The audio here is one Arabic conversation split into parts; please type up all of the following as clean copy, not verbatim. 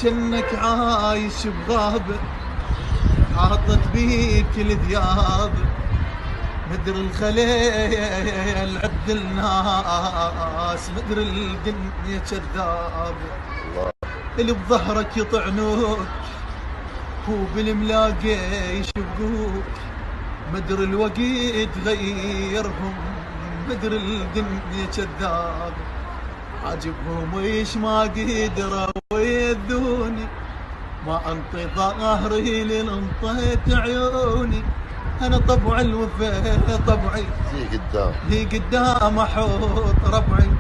جنك عايش بغابة حاطت بيك الذياب، مدر الخليل عد الناس، مدر الدنيا كذاب. اللي بظهرك يطعنوك وبالملاقي يشبقوك، مدر الوقت غيرهم، مدر الدنيا كذاب. عاجبهم ويش ما قدروا يذوني، ما انطي ظهري لانطيت عيوني. انا طبع الوفا طبعي هي قدام احط ربعي.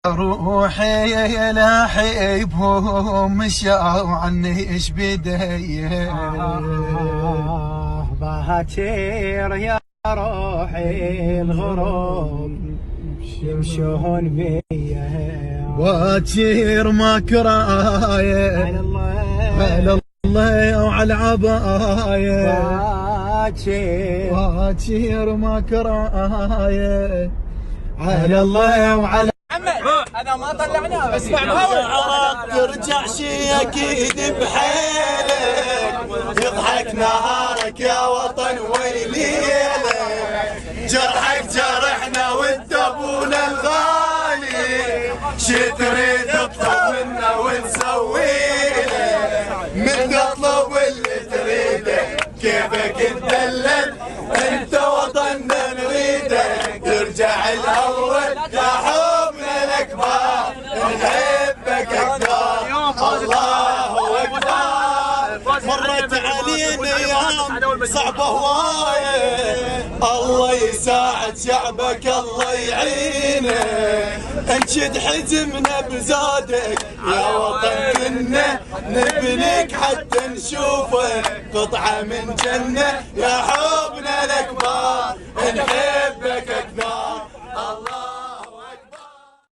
روحي لاحبهم مشاو عني ايش بدي، باكر يا روحي الغروب يمشون بيا، باكر ما كرايه على الله وعلى العبايه، باكر ما كرايه على الله وعلى انا ما طلعناه بس ترجع شي اكيد بحيلك، يضحك نهارك يا وطن ويليلك، جرحك جرحنا وانت ابونا الغالي، شي تريد اطلب منا ونسويلك، من اطلب اللي تريده كيفك تدلل، انت وطننا نريدك ترجع الاول يا حبنا الاكبر، نحبك اكثر الله اكبر. مرت علينا ايام صعبه هوايه، الله يساعد شعبك الله يعينه، انشد حزمنا بزادك يا وطن، كنا نبنيك حتى نشوفك قطعه من جنه يا حبنا الاكبر.